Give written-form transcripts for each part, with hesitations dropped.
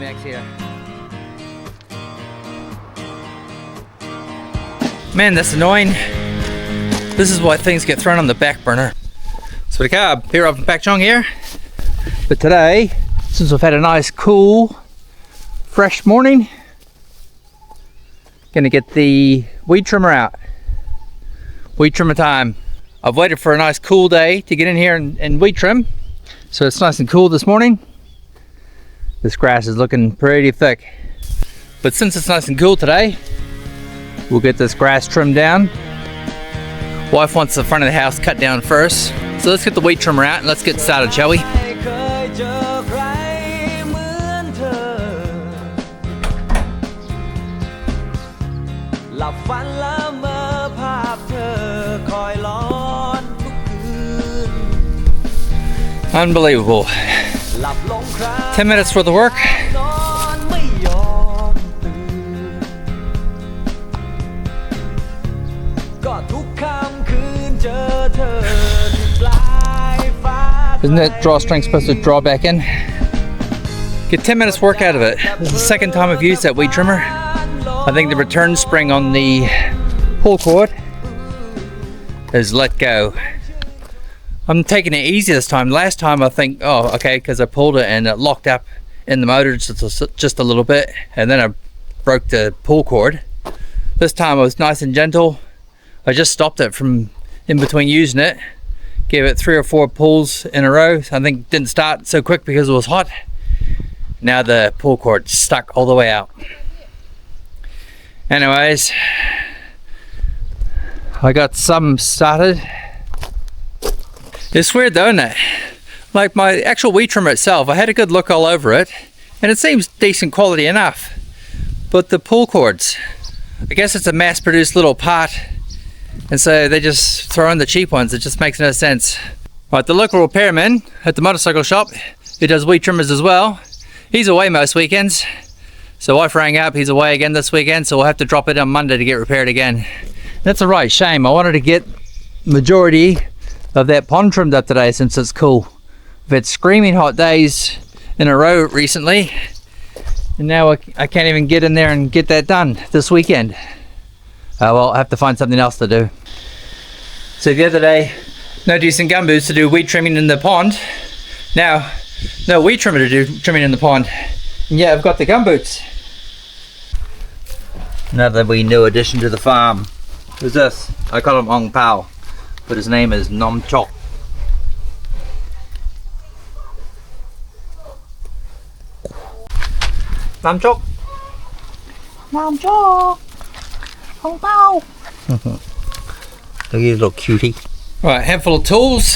next here. Man, that's annoying. This is why things get thrown on the back burner. So the carb, here up in Chong here. But today, since we've had a nice cool, fresh morning, gonna get the weed trimmer out. Weed trimmer time. I've waited for a nice cool day to get in here and weed trim. So it's nice and cool this morning. This grass is looking pretty thick. But since it's nice and cool today, we'll get this grass trimmed down. Wife wants the front of the house cut down first. So let's get the weed trimmer out and let's get started, shall we? Unbelievable. 10 minutes worth of work. Isn't that drawstring supposed to draw back in? Get 10 minutes work out of it. This is the second time I've used that weed trimmer. I think the return spring on the pull cord has let go. I'm taking it easy this time. Last time I think, oh, okay, because I pulled it and it locked up in the motor just a little bit, and then I broke the pull cord. This time I was nice and gentle. I just stopped it from in between using it. Gave it 3 or 4 pulls in a row. I think it didn't start so quick because it was hot. Now the pull cord stuck all the way out. Anyways, I got some started. It's weird though, isn't it? Like my actual weed trimmer itself, I had a good look all over it, and it seems decent quality enough. But the pull cords, I guess it's a mass-produced little part, and so they just throw in the cheap ones. It just makes no sense. Right, the local repairman at the motorcycle shop, who does weed trimmers as well, he's away most weekends. So wife rang up, he's away again this weekend, so we'll have to drop it on Monday to get repaired again. That's a right shame. I wanted to get majority of that pond trimmed up today since it's cool. We've had screaming hot days in a row recently, and now I can't even get in there and get that done this weekend. Well, I have to find something else to do. So the other day, no decent gumboots to do weed trimming in the pond. Now, no weed trimmer to do trimming in the pond. And yeah, I've got the gumboots. Another wee new addition to the farm. Who's this? I call him Ong Pao, but his name is Nom Chok. Nom Chok. Nom Chok. Ong Pao. Look at his little cutie. Right, handful of tools.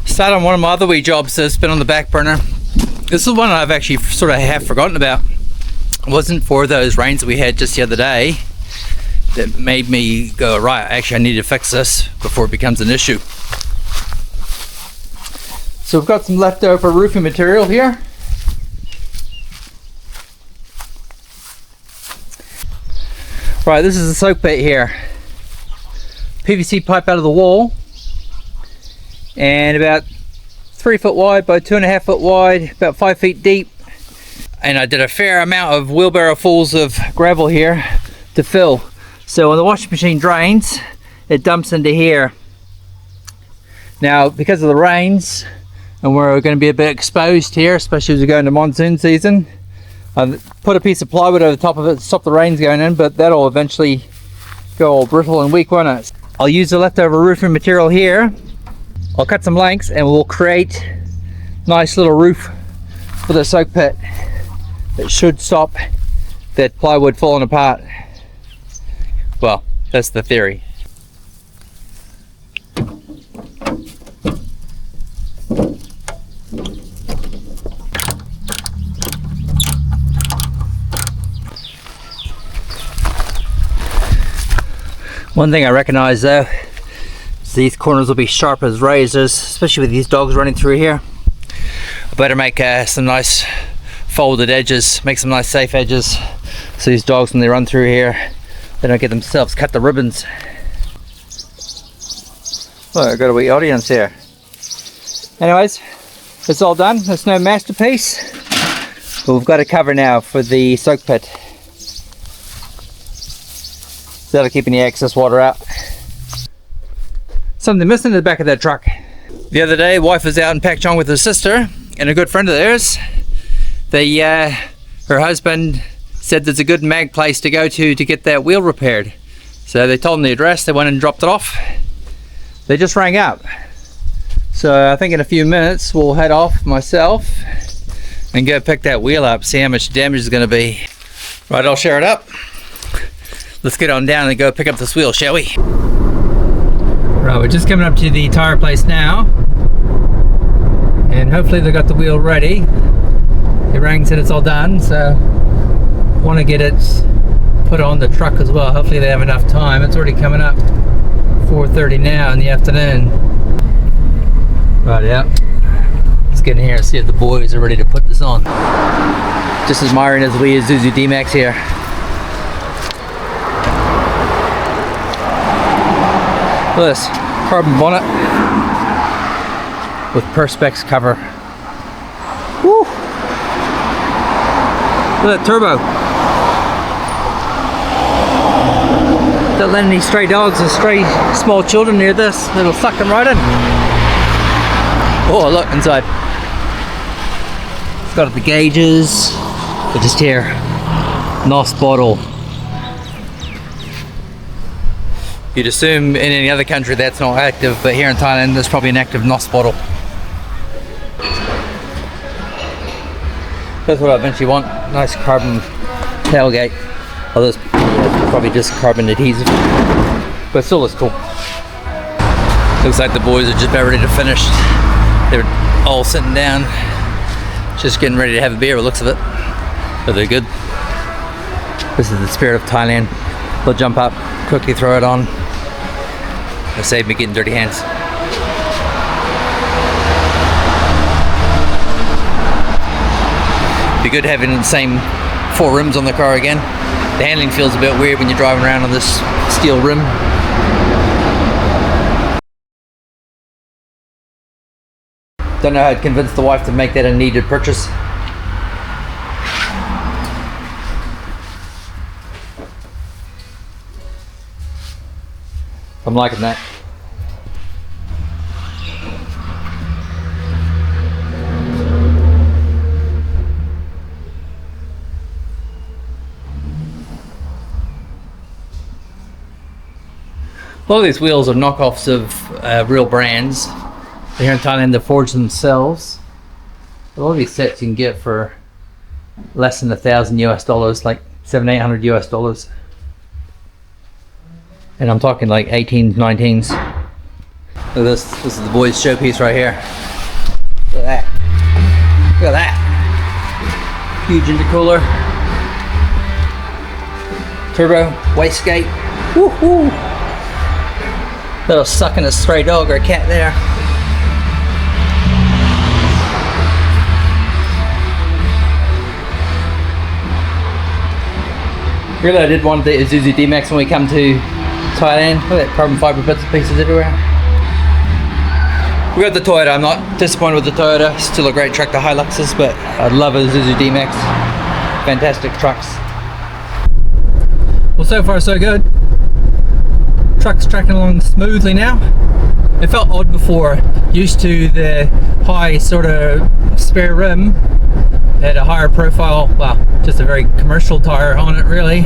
Start on one of my other wee jobs that's been on the back burner. This is one I've actually sort of half forgotten about. It wasn't for those rains that we had just the other day that made me go, right, actually I need to fix this before it becomes an issue. So we've got some leftover roofing material here. Right, this is a soak pit here. PVC pipe out of the wall, and about 3 foot wide by 2.5 foot wide, about 5 feet deep. And I did a fair amount of wheelbarrow fulls of gravel here to fill. So when the washing machine drains, it dumps into here. Now, because of the rains, and we're going to be a bit exposed here, especially as we go into monsoon season, I put a piece of plywood over the top of it to stop the rains going in, but that'll eventually go all brittle and weak, won't it? I'll use the leftover roofing material here. I'll cut some lengths and we'll create a nice little roof for the soak pit that should stop that plywood falling apart. Well, that's the theory. One thing I recognize though, is these corners will be sharp as razors, especially with these dogs running through here. I better make some nice folded edges, make some nice safe edges, so these dogs, when they run through here, they don't get themselves cut the ribbons. Look, I've got a wee audience here. Anyways, it's all done. It's no masterpiece, But we've got a cover now for the soak pit. So that'll keep any excess water out. Something missing in the back of that truck. The other day, wife was out in Chong with her sister and a good friend of theirs. Her husband said there's a good mag place to go to get that wheel repaired. So they told them the address, they went and dropped it off. They just rang up. So I think in a few minutes we'll head off myself and go pick that wheel up, see how much damage is going to be. Right, I'll share it up. Let's get on down and go pick up this wheel, shall we? Right, we're just coming up to the tire place now, and hopefully they got the wheel ready. They rang and said it's all done, so want to get it put on the truck as well. Hopefully they have enough time. It's already coming up 4:30 now in the afternoon. Right, yeah. Let's get in here and see if the boys are ready to put this on. Just as admiring as we Isuzu D-Max here. Look at this, carbon bonnet with Perspex cover. Woo! Look at that turbo. Don't let any stray dogs or stray small children near this. It'll suck them right in. Oh, look inside. It's got the gauges. But just here, NOS bottle. You'd assume in any other country that's not active, but here in Thailand there's probably an active NOS bottle. That's what I eventually want. Nice carbon tailgate. Oh, this is probably just carbon adhesive, but still looks cool. Looks like the boys are just about ready to finish. They're all sitting down, just getting ready to have a beer. It looks of it, but they're good. This is the spirit of Thailand. They'll jump up, quickly throw it on. It'll save me getting dirty hands. Be good having the same 4 rims on the car again. The handling feels a bit weird when you're driving around on this steel rim. Don't know how to convince the wife to make that a needed purchase. I'm liking that. A lot of these wheels are knockoffs of real brands. Here in Thailand, they forge themselves. A lot of these sets you can get for less than $1,000 US, like $700-800 US. And I'm talking like 18s, 19s. Look at this. This is the boys' showpiece right here. Look at that. Look at that. Huge intercooler. Turbo, wastegate. Woohoo! Little sucking a stray dog or a cat there. Really, I did want the Isuzu D-Max when we come to Thailand. Look at that carbon fiber bits and pieces everywhere. We got the Toyota. I'm not disappointed with the Toyota. Still a great truck, the Hiluxes, but I love a Isuzu D-Max. Fantastic trucks. Well, so far so good. Truck's tracking along smoothly now. It felt odd before, used to the high sort of spare rim. Had a higher profile, well, just a very commercial tire on it really.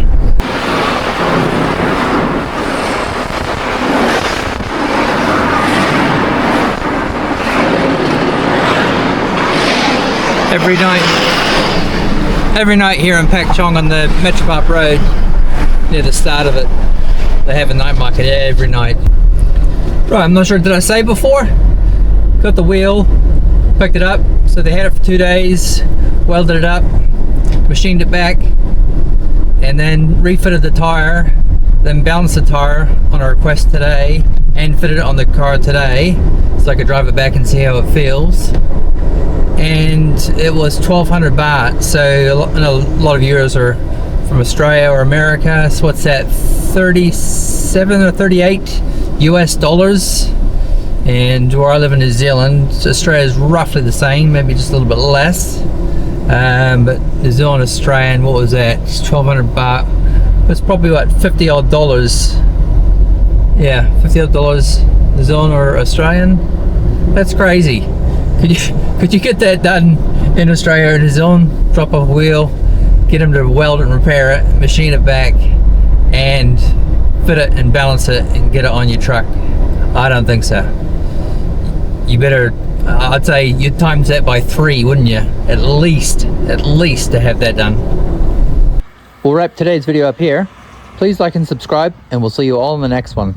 Every night here in Chong on the Metropop Road, near the start of it, they have a night market every night. Right, I'm not sure, did I say before? Got the wheel, picked it up, so they had it for 2 days, welded it up, machined it back, and then refitted the tire, then balanced the tire on a request today, and fitted it on the car today, so I could drive it back and see how it feels. And it was 1,200 baht, so a lot of euros are from Australia or America, so what's that, 37 or 38 US dollars? And where I live in New Zealand, Australia is roughly the same, maybe just a little bit less. But New Zealand, Australian, what was that? It's 1,200 baht. That's probably what, 50 odd dollars. Yeah, 50 odd dollars New Zealand or Australian. That's crazy. Could you get that done in Australia or New Zealand? Drop off a wheel, get them to weld it and repair it, machine it back, and fit it and balance it and get it on your truck? I don't think so. You better, I'd say you'd times that by 3, wouldn't you? At least to have that done. We'll wrap today's video up here. Please like and subscribe, and we'll see you all in the next one.